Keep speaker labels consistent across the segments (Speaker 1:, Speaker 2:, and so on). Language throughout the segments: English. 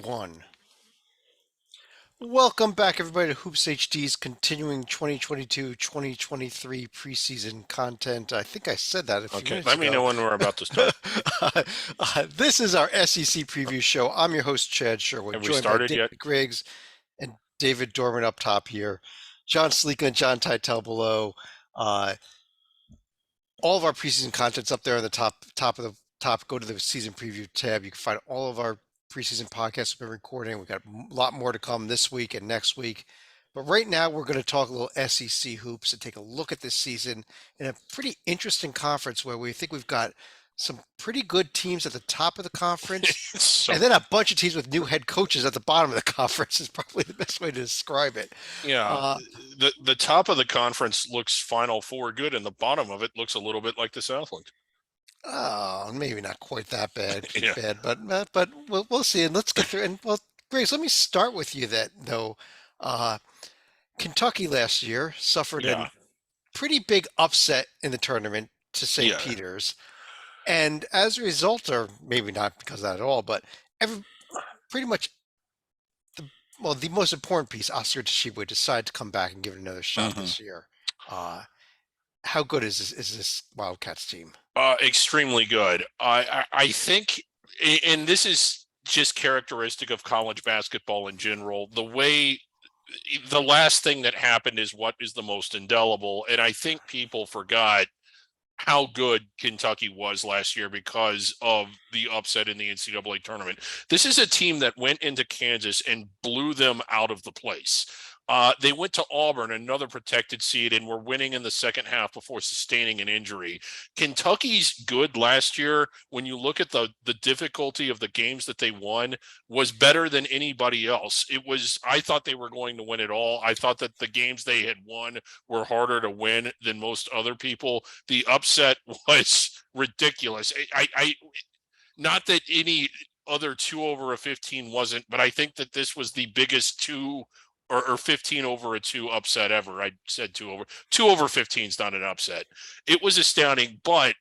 Speaker 1: One. Welcome back, everybody, to Hoops HD's continuing 2022-2023 preseason content. I think I said that a few
Speaker 2: Okay,
Speaker 1: minutes
Speaker 2: let me
Speaker 1: ago.
Speaker 2: know when we're about to start.
Speaker 1: This is our SEC preview show. I'm your host, Chad Sherwood,
Speaker 2: Have we
Speaker 1: joined by
Speaker 2: started
Speaker 1: David
Speaker 2: yet?
Speaker 1: Griggs and David Dorman up top here, John Sleekan and John Titel below. Uh, all of our preseason content's up there on the top of the top. Go to the season preview tab. You can find all of our preseason podcasts we've been recording. We've got a lot more to come this week and next week. But right now, we're going to talk a little SEC hoops and take a look at this season in a pretty interesting conference where we think we've got some pretty good teams at the top of the conference,
Speaker 2: So,
Speaker 1: and then a bunch of teams with new head coaches at the bottom of the conference is probably the best way to describe it.
Speaker 2: yeah,
Speaker 1: Uh,
Speaker 2: the top of the conference looks Final Four good, and the bottom of it looks a little bit like the Southland.
Speaker 1: Oh, maybe not quite that bad,
Speaker 2: Yeah,
Speaker 1: but we'll see. And let's get through. And well, Grace, let me start with you. That though, uh, Kentucky last year suffered
Speaker 2: yeah,
Speaker 1: a pretty big upset in the tournament to St.
Speaker 2: yeah.
Speaker 1: Peter's, and as a result, or maybe not because of that at all, but every pretty much the most important piece, Oscar Tshiebwe decided to come back and give it another shot
Speaker 2: hmm
Speaker 1: this year. Uh, how good is this Wildcats team?
Speaker 2: Extremely good. I think, and this is just characteristic of college basketball in general. The last thing that happened is what is the most indelible, and I think people forgot how good Kentucky was last year because of the upset in the NCAA tournament. This is a team that went into Kansas and blew them out of the place. They went to Auburn, another protected seed, and were winning in the second half before sustaining an injury. Kentucky's good last year, when you look at the difficulty of the games that they won, was better than anybody else. I thought they were going to win it all. I thought that the games they had won were harder to win than most other people. The upset was ridiculous. I not that any other 2 over a 15 wasn't, but I think that this was the biggest 2 or 15 over a 2 upset ever. I said 2 over 15 is not an upset. It was astounding, but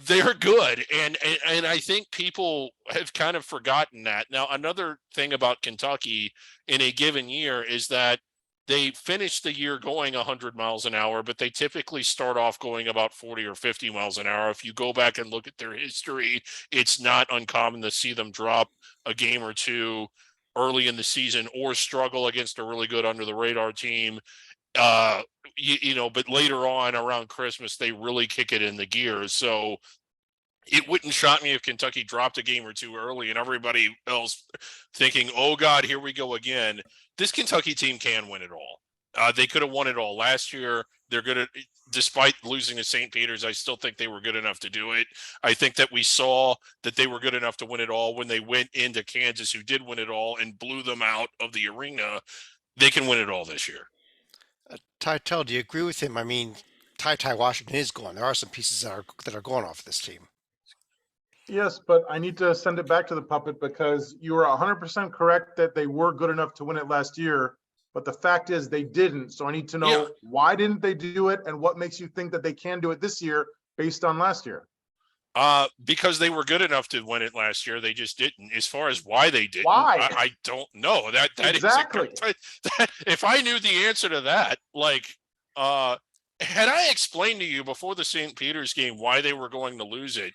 Speaker 2: they're good, and I think people have kind of forgotten that. Now, another thing about Kentucky in a given year is that they finish the year going 100 miles an hour, but they typically start off going about 40 or 50 miles an hour. If you go back and look at their history, it's not uncommon to see them drop a game or two early in the season or struggle against a really good under the radar team. uh but later on around Christmas they really kick it in the gears. So it wouldn't shock me if Kentucky dropped a game or two early and everybody else thinking, oh God, here we go again. This Kentucky team can win it all. They could have won it all last year. They're good at, despite losing to St. Peter's, I still think they were good enough to do it. I think that we saw that they were good enough to win it all when they went into Kansas, who did win it all and blew them out of the arena. They can win it all this year.
Speaker 1: Ty, do you agree with him? I mean, Ty Washington is gone. There are some pieces that are going off this team.
Speaker 3: Yes, but I need to send it back to the puppet because you are 100% correct that they were good enough to win it last year, but the fact is they didn't. So I need to know why didn't they do it and what makes you think that they can do it this year based on last year?
Speaker 2: Because they were good enough to win it last year, they just didn't. As far as why they didn't,
Speaker 3: Why?
Speaker 2: I don't know. That
Speaker 3: Exactly.
Speaker 2: if I knew the answer to that, had I explained to you before the St. Peter's game why they were going to lose it,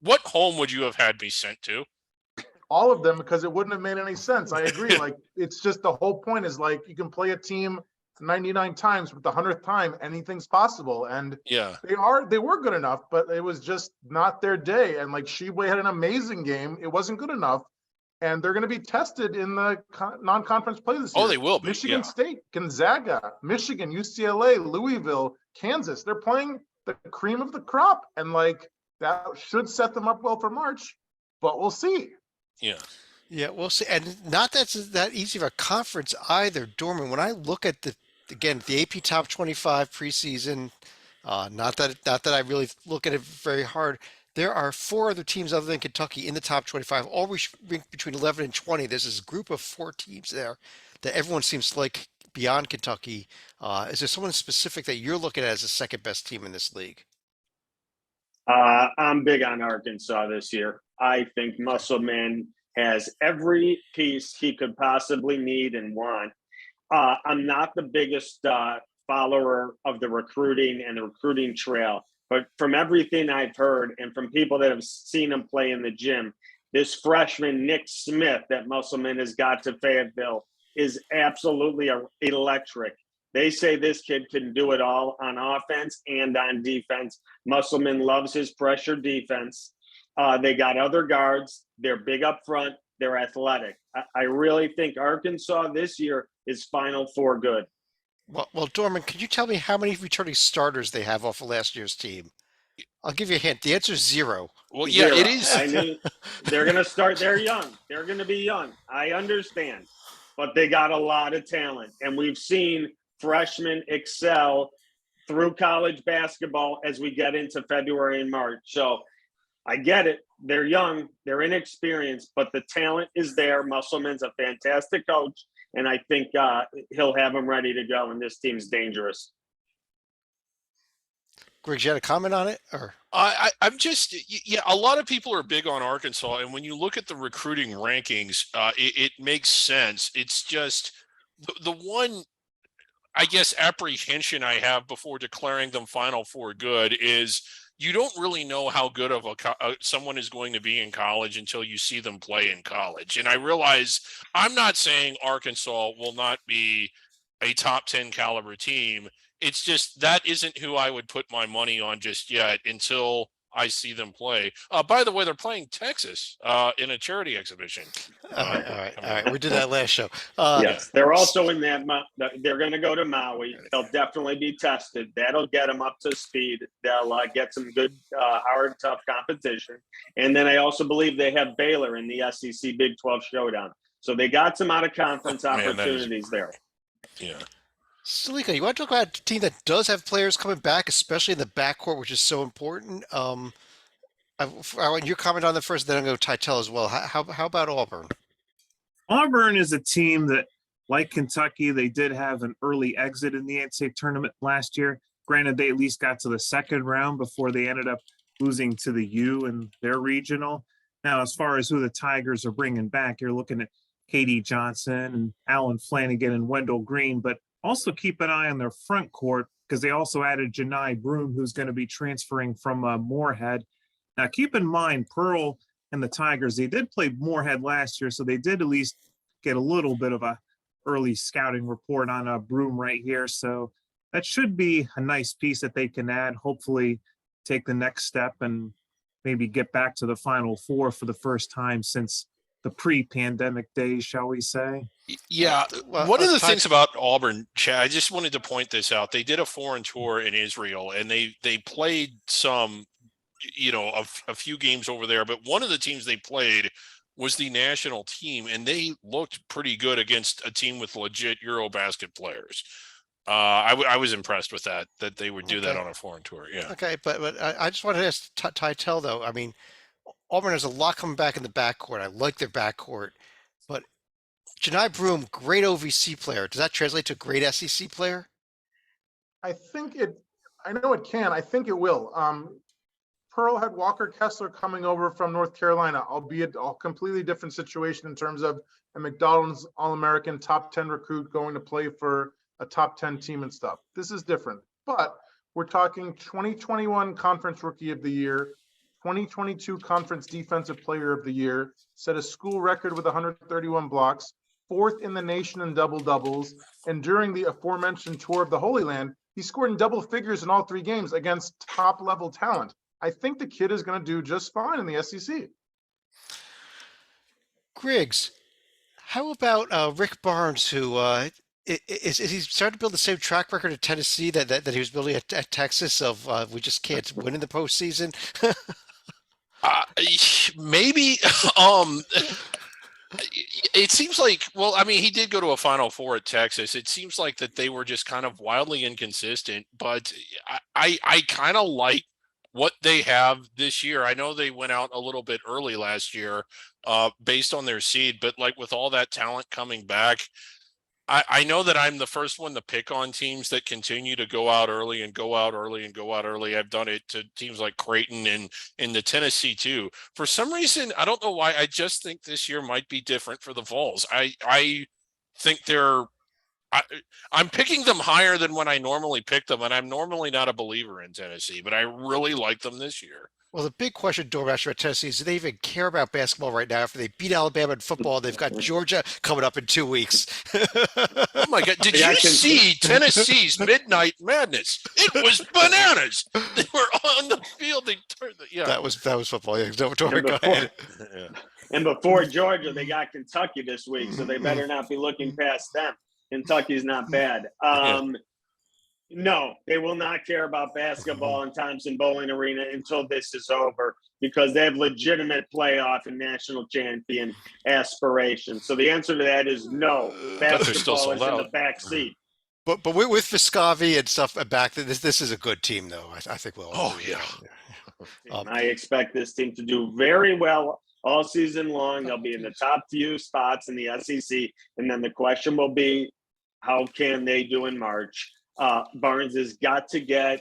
Speaker 2: what home would you have had me sent to?
Speaker 3: All of them, because it wouldn't have made any sense. I agree. Like, it's just the whole point is like you can play a team 99 times, but the 100th time anything's possible. And
Speaker 2: Yeah,
Speaker 3: they were good enough, but it was just not their day. And like Sheboy had an amazing game. It wasn't good enough. And they're going to be tested in the non-conference play this year.
Speaker 2: oh, they will be.
Speaker 3: Michigan
Speaker 2: Yeah,
Speaker 3: State, Gonzaga, Michigan, UCLA, Louisville, Kansas. They're playing the cream of the crop. And like that should set them up well for March, but we'll see.
Speaker 2: yeah.
Speaker 1: Yeah, we'll see. And not that's that easy of a conference either, Dorman. When I look at the AP Top 25 preseason, not that I really look at it very hard. There are four other teams other than Kentucky in the top 25, all ranked between 11 and 20. There's this group of four teams there that everyone seems to like beyond Kentucky. Is there someone specific that you're looking at as the second best team in this league?
Speaker 4: I'm big on Arkansas this year. I think
Speaker 1: Okay.
Speaker 4: Muscleman has every piece he could possibly need and want. I'm not the biggest follower of the recruiting and the recruiting trail, but from everything I've heard and from people that have seen him play in the gym, this freshman Nick Smith that Musselman has got to Fayetteville is absolutely electric. They say this kid can do it all on offense and on defense. Musselman loves his pressure defense. They got other guards. They're big up front. They're athletic. I really think Arkansas this year is Final Four good.
Speaker 1: Well, Dorman, could you tell me how many returning starters they have off of last year's team? I'll give you a hint. The answer is 0.
Speaker 2: Well, yeah,
Speaker 4: Zero.
Speaker 2: it is.
Speaker 4: I knew they're going to start. They're young. They're going to be young. I understand, but they got a lot of talent, and we've seen freshmen excel through college basketball as we get into February and March. So I get it. They're young, they're inexperienced, but the talent is there. Musselman's a fantastic coach, and I think he'll have them ready to go, and this team's dangerous.
Speaker 1: Griggs, you had a comment on it? Or
Speaker 2: I'm just, yeah, a lot of people are big on Arkansas, and when you look at the recruiting rankings, it makes sense. It's just the one, I guess, apprehension I have before declaring them Final Four good is you don't really know how good of someone is going to be in college until you see them play in college. And I realize I'm not saying Arkansas will not be a top 10 caliber team. It's just that isn't who I would put my money on just yet until I see them play. By the way, they're playing Texas in a charity exhibition.
Speaker 1: all right. We did that last show.
Speaker 4: Yes, they're also in that. They're going to go to Maui. They'll definitely be tested. That'll get them up to speed. They'll get some good, hard, tough competition. And then I also believe they have Baylor in the SEC Big 12 Showdown. So they got some out of conference opportunities there.
Speaker 2: Yeah.
Speaker 1: Salika, you want to talk about a team that does have players coming back, especially in the backcourt, which is so important? I want your comment on the first, then I'm going to Titel as well. How about Auburn?
Speaker 5: Auburn is a team that, like Kentucky, they did have an early exit in the NCAA tournament last year. Granted, they at least got to the second round before they ended up losing to the U in their regional. Now, as far as who the Tigers are bringing back, you're looking at Katie Johnson and Alan Flanagan and Wendell Green, but also keep an eye on their front court because they also added Janai Broom, who's going to be transferring from Moorhead. Now, keep in mind, Pearl and the Tigers, they did play Moorhead last year, so they did at least get a little bit of a early scouting report on Broom right here. So that should be a nice piece that they can add, hopefully take the next step and maybe get back to the Final Four for the first time since the pre-pandemic days, shall we say?
Speaker 2: Yeah. One of the things about Auburn, Chad, I just wanted to point this out. They did a foreign tour in Israel, and they played some, a few games over there. But one of the teams they played was the national team, and they looked pretty good against a team with legit Eurobasket players. I was impressed with that they would do that on a foreign tour. Yeah.
Speaker 1: Okay, but I just wanted to ask Titel, though. I mean, Auburn has a lot coming back in the backcourt. I like their backcourt, but Janai Broom, great OVC player. Does that translate to a great SEC player?
Speaker 3: I know it can. I think it will. Pearl had Walker Kessler coming over from North Carolina, albeit a completely different situation in terms of a McDonald's All-American top 10 recruit going to play for a top 10 team and stuff. This is different, but we're talking 2021 Conference Rookie of the Year, 2022 Conference Defensive Player of the Year, set a school record with 131 blocks, 4th in the nation in double-doubles, and during the aforementioned tour of the Holy Land, he scored in double figures in all 3 games against top-level talent. I think the kid is going to do just fine in the SEC.
Speaker 1: Griggs, how about Rick Barnes, who is he starting to build the same track record at Tennessee that he was building at Texas of we just can't win in the postseason?
Speaker 2: Maybe. It seems like, he did go to a Final Four at Texas. It seems like that they were just kind of wildly inconsistent, but I kind of like what they have this year. I know they went out a little bit early last year based on their seed, but like with all that talent coming back, I know that I'm the first one to pick on teams that continue to go out early and go out early and go out early. I've done it to teams like Creighton and in the Tennessee too. For some reason, I don't know why. I just think this year might be different for the Vols. I think I'm picking them higher than when I normally pick them, and I'm normally not a believer in Tennessee, but I really like them this year.
Speaker 1: Well, the big question, Dormaster, at Tennessee is, do they even care about basketball right now after they beat Alabama in football? They've got Georgia coming up in 2 weeks.
Speaker 2: Oh my God. Did
Speaker 4: Yeah, I
Speaker 2: you
Speaker 4: can-
Speaker 2: see Tennessee's Midnight Madness? It was bananas. They were on the field. They turned yeah.
Speaker 1: That was football. Yeah, Dorman, go
Speaker 4: before-
Speaker 1: ahead.
Speaker 2: Yeah.
Speaker 4: And before Georgia, they got Kentucky this week, so they better not be looking past them. Kentucky's not bad. No, they will not care about basketball in Thompson Bowling Arena until this is over because they have legitimate playoff and national champion aspirations. So the answer to that is no.
Speaker 2: But they're still
Speaker 4: Basketball is
Speaker 2: sold
Speaker 4: in the
Speaker 2: out.
Speaker 4: back seat.
Speaker 1: But with Viscavi and stuff back, this is a good team, though. I think we'll.
Speaker 2: Oh, yeah.
Speaker 4: I expect this team to do very well all season long. They'll be in the top few spots in the SEC. And then the question will be, how can they do in March? Barnes has got to get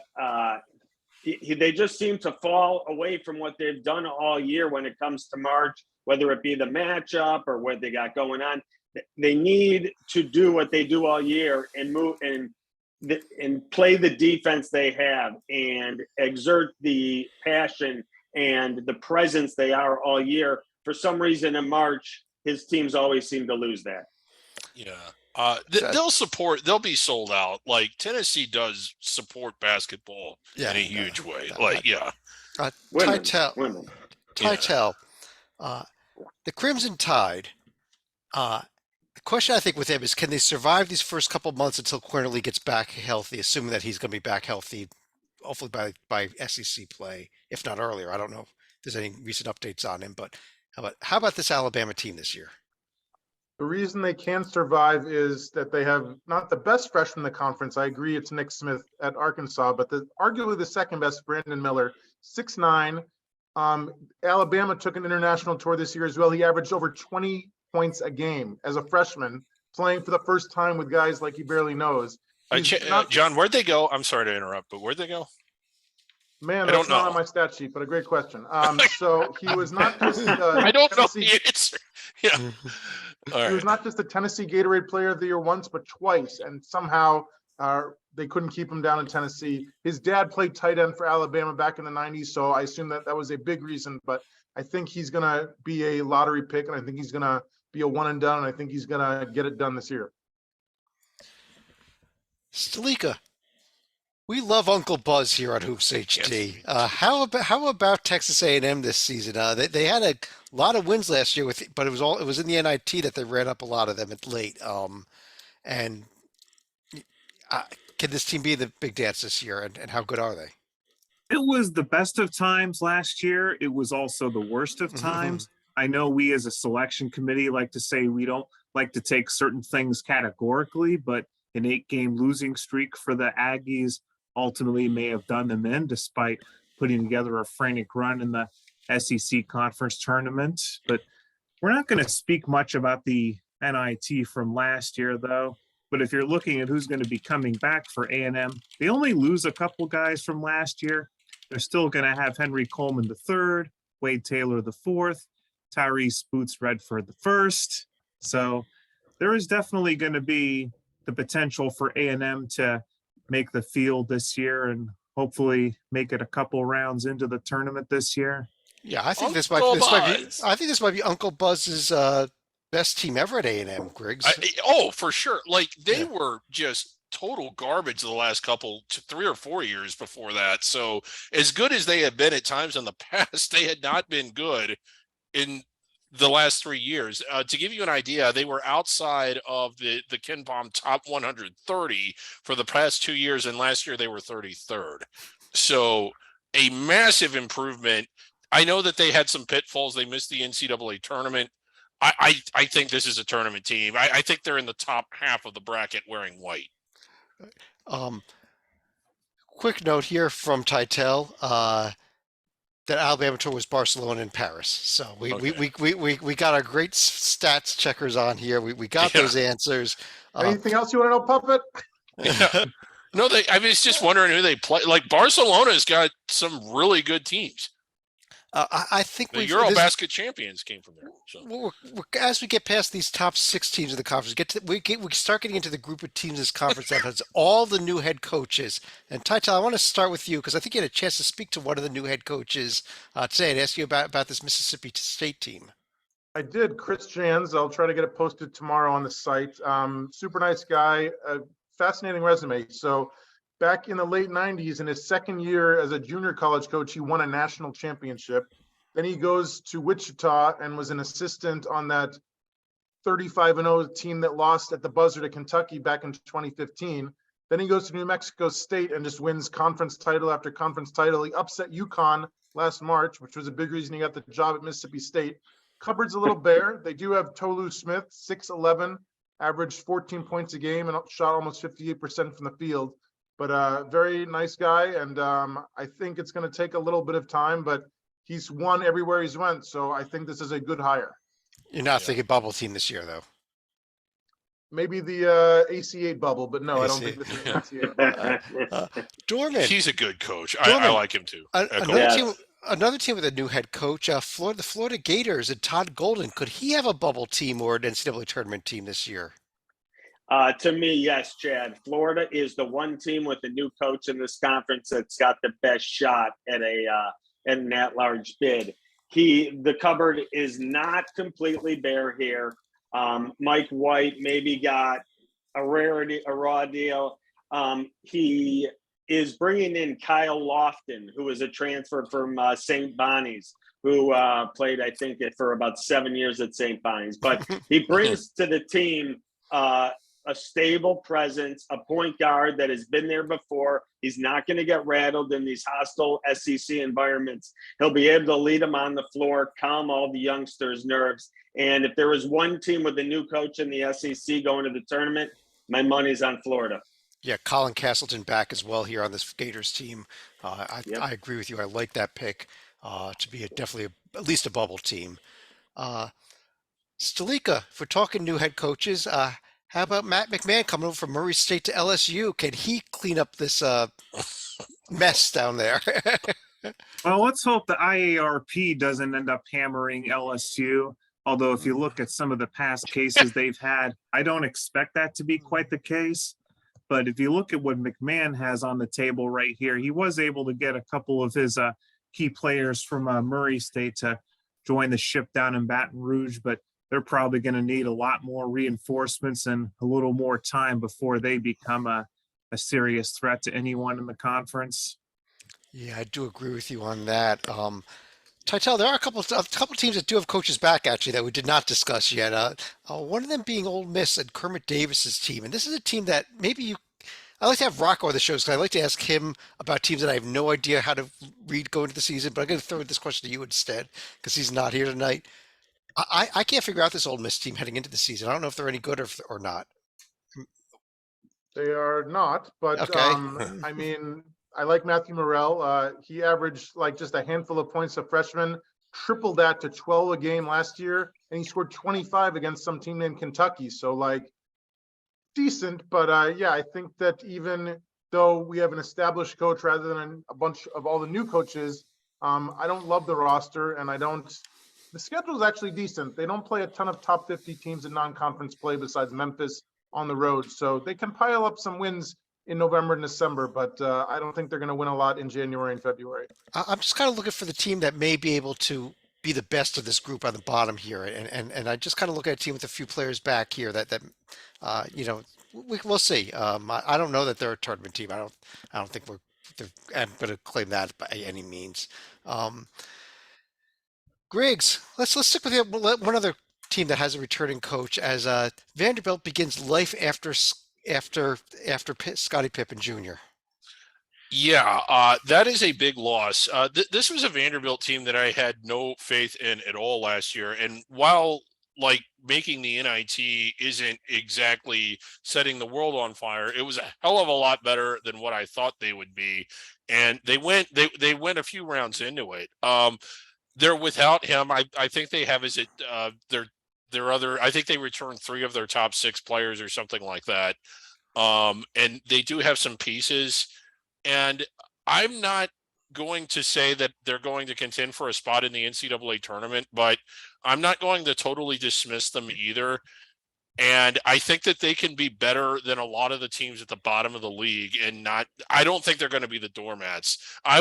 Speaker 4: they just seem to fall away from what they've done all year when it comes to March, whether it be the matchup or what they got going on. They need to do what they do all year and move and play the defense they have and exert the passion and the presence they are all year. For some reason in March, his teams always seem to lose that.
Speaker 2: Yeah. They'll be sold out. Like Tennessee does support basketball in a huge way.
Speaker 4: Women.
Speaker 1: Titel, the Crimson Tide. The question I think with him is, can they survive these first couple months until Quinterly gets back healthy, assuming that he's going to be back healthy, hopefully by SEC play, if not earlier. I don't know if there's any recent updates on him, but how about this Alabama team this year?
Speaker 3: The reason they can survive is that they have not the best freshman in the conference. I agree, it's Nick Smith at Arkansas, but arguably the second best, Brandon Miller, 6'9". Alabama took an international tour this year as well. He averaged over 20 points a game as a freshman, playing for the first time with guys like he barely knows.
Speaker 2: John, where'd they go? I'm sorry to interrupt, but where'd they go?
Speaker 3: Man, that's not on my stat sheet, but a great question. So he was not just
Speaker 2: I don't know the answer. Yeah.
Speaker 3: He was not just the Tennessee Gatorade Player of the Year once, but twice, and somehow they couldn't keep him down in Tennessee. His dad played tight end for Alabama back in the 90s, so I assume that was a big reason, but I think he's going to be a lottery pick, and I think he's going to be a one and done, and I think he's going to get it done this year.
Speaker 1: Stalika, we love Uncle Buzz here on HoopsHD.
Speaker 2: Yes.
Speaker 1: How about Texas A&M this season? They had a lot of wins last year but it was in the NIT that they ran up a lot of them at late. Can this team be the big dance this year? And how good are they?
Speaker 5: It was the best of times last year. It was also the worst of times. I know we as a selection committee like to say we don't like to take certain things categorically, but an 8-game losing streak for the Aggies ultimately may have done them in, despite putting together a frantic run in the SEC conference tournament. But we're not going to speak much about the NIT from last year, though. But if you're looking at who's going to be coming back for A&M, they only lose a couple guys from last year. They're still going to have Henry Coleman III, Wade Taylor IV, Tyrese Boots Redford I. So there is definitely going to be the potential for A&M to make the field this year and hopefully make it a couple rounds into the tournament this year.
Speaker 1: Yeah, I think this might be Uncle Buzz's best team ever at A&M, Griggs.
Speaker 2: For sure. Like they were just total garbage the last 3 or 4 years before that. So as good as they have been at times in the past, they had not been good in the last 3 years. To give you an idea, they were outside of the Ken Pom top 130 for the past 2 years, and last year they were 33rd. So a massive improvement. I know that they had some pitfalls. They missed the NCAA tournament. I think this is a tournament team. I think they're in the top half of the bracket wearing white.
Speaker 1: Quick note here from Titel. that Alabama tour was Barcelona and Paris. So
Speaker 2: Okay.
Speaker 1: we got our great stats checkers on here. We got
Speaker 2: Yeah.
Speaker 1: those answers.
Speaker 3: Anything else you want to know, Puppet?
Speaker 2: Yeah. No, I was just wondering who they play. Like Barcelona's got some really good teams.
Speaker 1: I think
Speaker 2: The
Speaker 1: we've
Speaker 2: Eurobasket champions came from there. So
Speaker 1: as we get past these top 6 teams of the conference, we start getting into the group of teams in this conference that has all the new head coaches. And Taitel, I want to start with you because I think you had a chance to speak to one of the new head coaches today and ask you about this Mississippi State team.
Speaker 3: I did. Chris Jans. I'll try to get it posted tomorrow on the site. Super nice guy, a fascinating resume. So back in the late 90s, in his second year as a junior college coach, he won a national championship. Then he goes to Wichita and was an assistant on that 35-0 team that lost at the buzzer to Kentucky back in 2015. Then he goes to New Mexico State and just wins conference title after conference title. He upset UConn last March, which was a big reason he got the job at Mississippi State. Cupboard's a little bare. They do have Tolu Smith, 6'11", averaged 14 points a game and shot almost 58% from the field. But very nice guy, and I think it's going to take a little bit of time, but he's won everywhere he's went, so I think this is a good hire.
Speaker 1: You're not thinking bubble team this year, though.
Speaker 3: Maybe the AC8 bubble, but no, I don't think this is an AC8.
Speaker 1: Dorman.
Speaker 2: he's a good coach.
Speaker 1: Dorman,
Speaker 2: I like him too.
Speaker 1: Another team with a new head coach, the Florida Gators and Todd Golden. Could he have a bubble team or an NCAA tournament team this year?
Speaker 4: To me, yes, Chad. Florida is the one team with a new coach in this conference that's got the best shot at an at-large bid. The cupboard is not completely bare here. Mike White maybe got a raw deal. He is bringing in Kyle Lofton, who is a transfer from St. Bonnie's, who played, I think, for about 7 years at St. Bonnie's. But he brings to the team a stable presence, a point guard that has been there before. He's not going to get rattled in these hostile SEC environments. He'll be able to lead them on the floor, calm all the youngsters' nerves. And if there was one team with a new coach in the SEC going to the tournament, my money's on Florida.
Speaker 1: Yeah, Colin Castleton back as well here on this Gators team. I agree with you. I like that pick to be definitely at least a bubble team. Stalika, if we're talking new head coaches, how about Matt McMahon coming over from Murray State to LSU? Can he clean up this mess down there?
Speaker 5: Well, let's hope the IARP doesn't end up hammering LSU. Although if you look at some of the past cases they've had, I don't expect that to be quite the case. But if you look at what McMahon has on the table right here, he was able to get a couple of his key players from Murray State to join the ship down in Baton Rouge, but they're probably going to need a lot more reinforcements and a little more time before they become a serious threat to anyone in the conference.
Speaker 1: Yeah, I do agree with you on that. Titel, there are a couple teams that do have coaches back actually that we did not discuss yet. One of them being Ole Miss and Kermit Davis's team, and this is a team that I like to have Rocco on the shows because I like to ask him about teams that I have no idea how to read going into the season. But I'm going to throw this question to you instead because he's not here tonight. I can't figure out this Ole Miss team heading into the season. I don't know if they're any good or not.
Speaker 3: They are not, but
Speaker 1: okay.
Speaker 3: I mean, I like Matthew Morrell. He averaged like just a handful of points a freshman, tripled that to 12 a game last year, and he scored 25 against some team named Kentucky. So like decent, but yeah, I think that even though we have an established coach rather than a bunch of all the new coaches, I don't love the roster, and the schedule is actually decent. They don't play a ton of top 50 teams in non-conference play besides Memphis on the road. So they can pile up some wins in November and December, but I don't think they're going to win a lot in January and February.
Speaker 1: I'm just kind of looking for the team that may be able to be the best of this group on the bottom here, and I just kind of look at a team with a few players back here that we'll see. I don't know that they're a tournament team. I don't think I'm going to claim that by any means. Griggs, let's stick with one other team that has a returning coach as Vanderbilt begins life after Scottie Pippen Jr.
Speaker 2: Yeah, that is a big loss. This was a Vanderbilt team that I had no faith in at all last year. And while like making the NIT isn't exactly setting the world on fire. It was a hell of a lot better than what I thought they would be. And they went a few rounds into it. They're without him. I think they have their other, I think they returned 3 of their top 6 players or something like that. And they do have some pieces, and I'm not going to say that they're going to contend for a spot in the NCAA tournament, but I'm not going to totally dismiss them either. And I think that they can be better than a lot of the teams at the bottom of the league, and I don't think they're going to be the doormats. I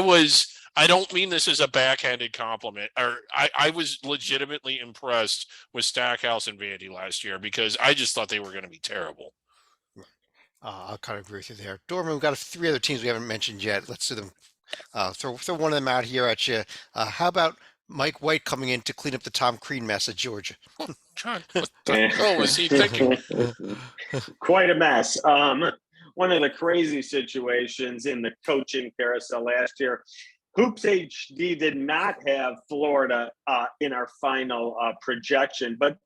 Speaker 2: don't mean this as a backhanded compliment, or I was legitimately impressed with Stackhouse and Vandy last year, because I just thought they were going to be terrible.
Speaker 1: I'll kind of agree with you there. Dorman, we've got 3 other teams we haven't mentioned yet. Let's do them. Throw one of them out here at you. How about Mike White coming in to clean up the Tom Crean mess at Georgia?
Speaker 2: John, what the hell was he thinking?
Speaker 4: Quite a mess. One of the crazy situations in the coaching carousel last year. HoopsHD did not have Florida in our final projection, but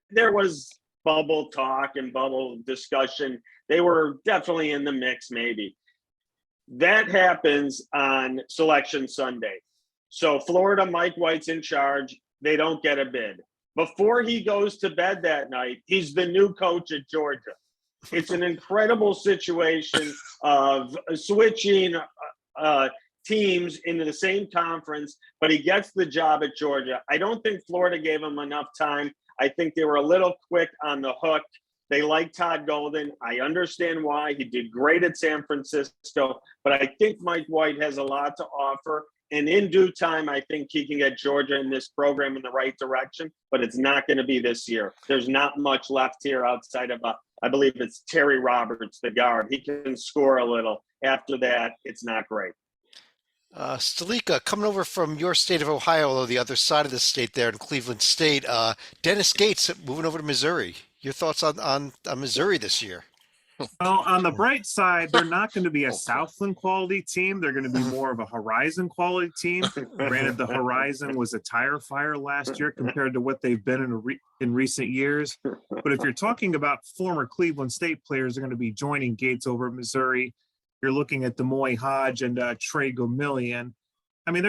Speaker 4: there was bubble talk and bubble discussion. They were definitely in the mix, maybe. That happens on Selection Sunday. So Florida, Mike White's in charge. They don't get a bid. Before he goes to bed that night, he's the new coach at Georgia. It's an incredible situation of switching teams into the same conference, but he gets the job at Georgia. I don't think Florida gave him enough time. I think they were a little quick on the hook. They like Todd Golden. I understand why. He did great at San Francisco, but I think Mike White has a lot to offer. And in due time, I think he can get Georgia in this program in the right direction, but it's not going to be this year. There's not much left here outside of, I believe it's Terry Roberts, the guard. He can score a little. After that, it's not great.
Speaker 1: Stalika, coming over from your state of Ohio, although the other side of the state there in Cleveland State, Dennis Gates moving over to Missouri. Your thoughts on Missouri this year?
Speaker 5: Well, on the bright side, they're not going to be a Southland quality team. They're going to be more of a Horizon quality team. Granted, the Horizon was a tire fire last year compared to what they've been in recent years. But if you're talking about former Cleveland State players, they're going to be joining Gates over at Missouri. You're looking at Demoy Hodge and Trey Gomillion. I mean,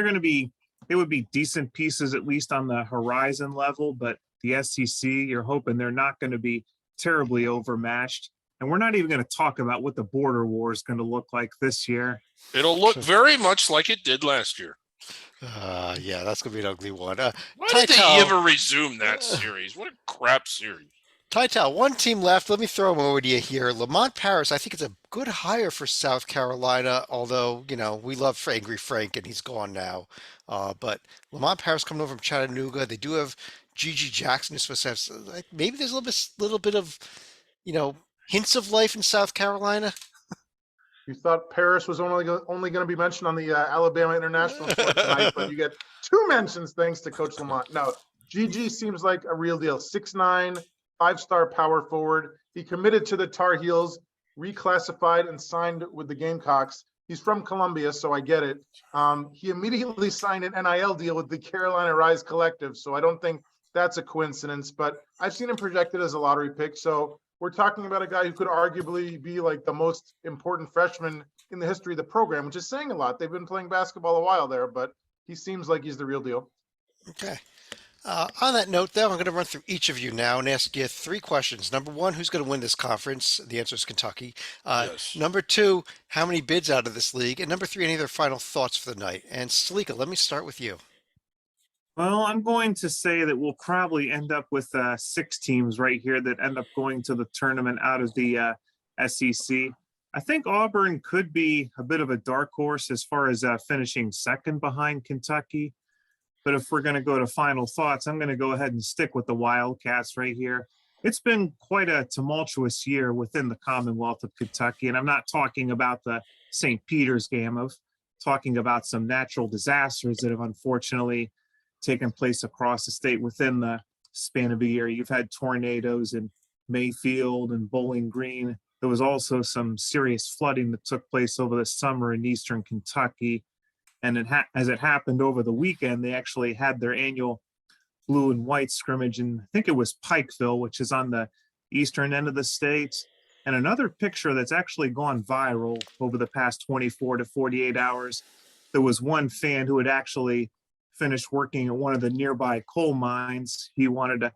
Speaker 5: they would be decent pieces, at least on the Horizon level, but the SEC, you're hoping they're not going to be terribly overmatched. And we're not even going to talk about what the border war is going to look like this year.
Speaker 2: It'll look very much like it did last year.
Speaker 1: Yeah, that's going to be an ugly one.
Speaker 2: Why did they ever resume that series? What a crap series.
Speaker 1: Tital, one team left. Let me throw them over to you here. Lamont Paris, I think it's a good hire for South Carolina, although, we love Angry Frank and he's gone now. But Lamont Paris coming over from Chattanooga. They do have Gigi Jackson who's supposed to have, maybe there's a little bit of, hints of life in South Carolina.
Speaker 3: You thought Paris was only going to be mentioned on the Alabama International Tour tonight, but you get 2 mentions thanks to Coach Lamont. No, Gigi seems like a real deal. 6'9", 5-star power forward. He committed to the Tar Heels, reclassified and signed with the Gamecocks. He's from Columbia, so I get it. He immediately signed an NIL deal with the Carolina Rise Collective, so I don't think that's a coincidence, but I've seen him projected as a lottery pick, so we're talking about a guy who could arguably be like the most important freshman in the history of the program, which is saying a lot. They've been playing basketball a while there, but he seems like he's the real deal.
Speaker 1: Okay. On that note, though, I'm going to run through each of you now and ask you 3 questions. Number 1, who's going to win this conference? The answer is Kentucky.
Speaker 2: Yes.
Speaker 1: Number 2, how many bids out of this league? And number 3, any other final thoughts for the night? And Stalika, let me start with you.
Speaker 5: Well, I'm going to say that we'll probably end up with 6 teams right here that end up going to the tournament out of the SEC. I think Auburn could be a bit of a dark horse as far as finishing second behind Kentucky. But if we're going to go to final thoughts, I'm going to go ahead and stick with the Wildcats right here. It's been quite a tumultuous year within the Commonwealth of Kentucky. And I'm not talking about the St. Peter's game. I'm talking about some natural disasters that have unfortunately taken place across the state within the span of a year. You've had tornadoes in Mayfield and Bowling Green. There was also some serious flooding that took place over the summer in eastern Kentucky. And as it happened over the weekend, they actually had their annual blue and white scrimmage, and I think it was Pikeville, which is on the eastern end of the state. And another picture that's actually gone viral over the past 24 to 48 hours, there was one fan who had actually finished working at one of the nearby coal mines. He wanted to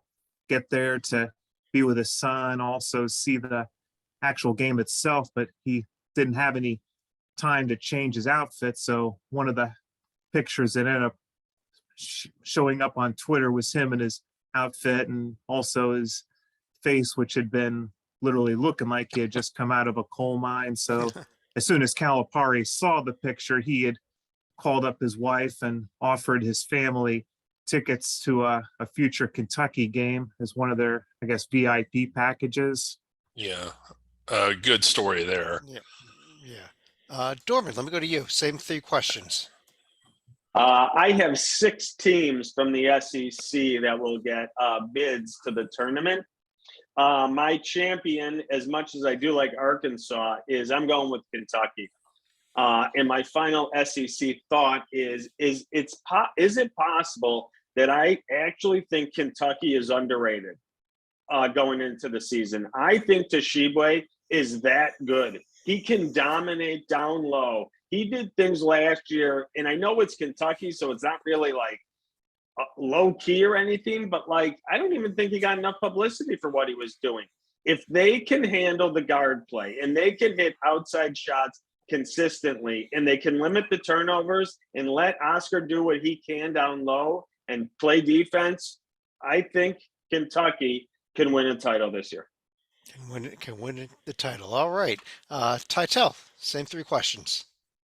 Speaker 5: get there to be with his son, also see the actual game itself, but he didn't have any time to change his outfit. So one of the pictures that ended up showing up on Twitter was him in his outfit, and also his face, which had been literally looking like he had just come out of a coal mine. So as soon as Calipari saw the picture, he had called up his wife and offered his family tickets to a future Kentucky game as one of their, I guess, VIP packages.
Speaker 2: Yeah. Good story there.
Speaker 1: Yeah. Dorman, let me go to you. Same 3 questions.
Speaker 4: I have 6 teams from the SEC that will get bids to the tournament. My champion, as much as I do like Arkansas, is I'm going with Kentucky. And my final SEC thought is it possible that I actually think Kentucky is underrated going into the season? I think Tshiebwe is that good. He can dominate down low. He did things last year, and I know it's Kentucky, so it's not really like low key or anything, but like I don't even think he got enough publicity for what he was doing. If they can handle the guard play and they can hit outside shots consistently and they can limit the turnovers and let Oscar do what he can down low and play defense, I think Kentucky can win a title this year.
Speaker 1: Can win the title. All right. Titel, same 3 questions.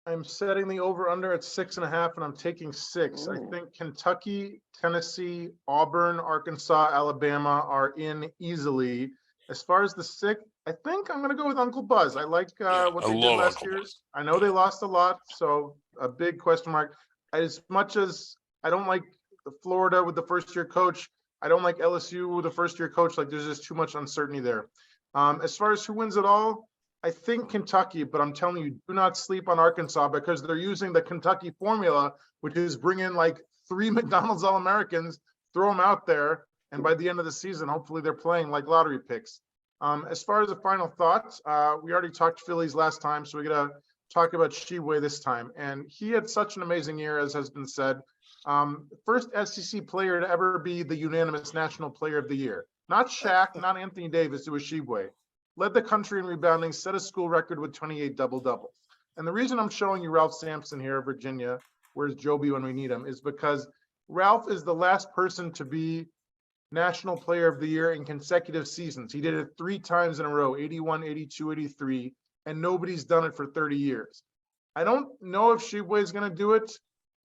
Speaker 3: I'm setting the over-under at 6.5, and I'm taking 6.
Speaker 4: Ooh.
Speaker 3: I think Kentucky, Tennessee, Auburn, Arkansas, Alabama are in easily. As far as the 6, I think I'm going to go with Uncle Buzz. I like what they did last year. I know they lost a lot, so a big question mark. As much as I don't like Florida with the first-year coach, I don't like LSU with the first-year coach. Like, there's just too much uncertainty there. As far as who wins it all, I think Kentucky, but I'm telling you, do not sleep on Arkansas because they're using the Kentucky formula, which is bring in like 3 McDonald's All-Americans, throw them out there, and by the end of the season, hopefully they're playing like lottery picks. As far as the final thoughts, we already talked Phillies last time, so we're going to talk about Tshiebwe this time. And he had such an amazing year, as has been said. First SEC player to ever be the unanimous National Player of the Year. Not Shaq, not Anthony Davis, it was Tshiebwe. Led the country in rebounding, set a school record with 28 double-doubles. And the reason I'm showing you Ralph Sampson here, Virginia, where's Joby when we need him, is because Ralph is the last person to be National Player of the Year in consecutive seasons. He did it 3 times in a row, 81, 82, 83, and nobody's done it for 30 years. I don't know if Tshiebwe is going to do it,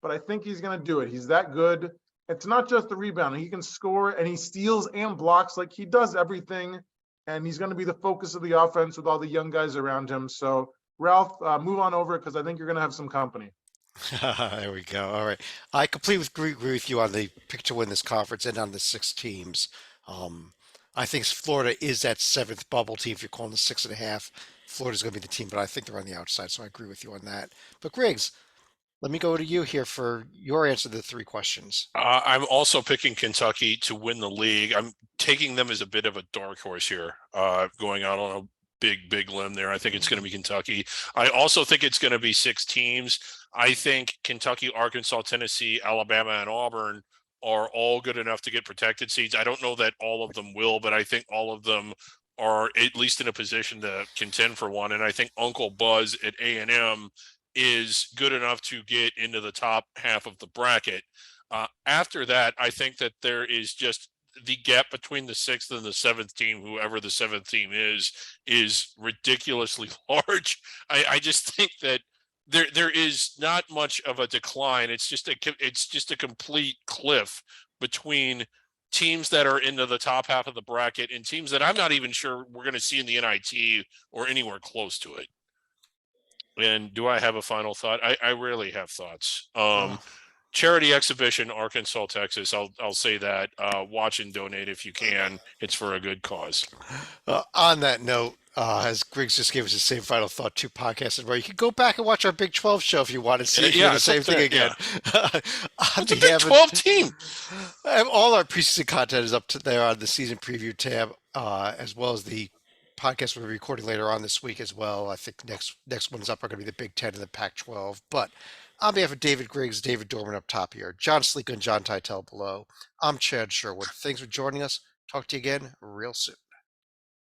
Speaker 3: but I think he's going to do it. He's that good. It's not just the rebounding. He can score, and he steals and blocks. Like, he does everything. And he's going to be the focus of the offense with all the young guys around him. So, Ralph, move on over because I think you're going to have some company.
Speaker 1: There we go. All right. I completely agree with you on the pick to win this conference and on the 6 teams. I think Florida is that 7th bubble team. If you're calling the 6.5, Florida's going to be the team, but I think they're on the outside. So I agree with you on that. But Griggs, let me go to you here for your answer to the 3 questions.
Speaker 2: I'm also picking Kentucky to win the league. I'm taking them as a bit of a dark horse here, going out on a big limb there. I think it's going to be Kentucky. I also think it's going to be 6 teams. I think Kentucky, Arkansas, Tennessee, Alabama, and Auburn are all good enough to get protected seeds. I don't know that all of them will, but I think all of them are at least in a position to contend for one. And I think Uncle Buzz at A&M is good enough to get into the top half of the bracket. After that, I think that there is just the gap between the 6th and the 7th team, whoever the 7th team is ridiculously large. I just think that there is not much of a decline. It's just a complete cliff between teams that are into the top half of the bracket and teams that I'm not even sure we're going to see in the NIT or anywhere close to it. And do I have a final thought? I rarely have thoughts. charity exhibition, Arkansas, Texas. I'll say that. Watch and donate if you can. It's for a good cause.
Speaker 1: On that note, as Griggs just gave us the same final thought, 2 podcasts in a row, you can go back and watch our Big 12 show if you want to see if you're the
Speaker 2: it's
Speaker 1: same
Speaker 2: up
Speaker 1: thing
Speaker 2: there,
Speaker 1: again. On
Speaker 2: It's a Big
Speaker 1: behalf of-
Speaker 2: 12 team.
Speaker 1: all our preseason content is up to there on the season preview tab, as well as the podcast we're recording later on this week as well. I think next ones up are going to be the Big 10 and the Pac-12. But on behalf of David Griggs, David Dorman up top here, John Sleek and John Titel below, I'm Chad Sherwood. Thanks for joining us. Talk to you again real soon.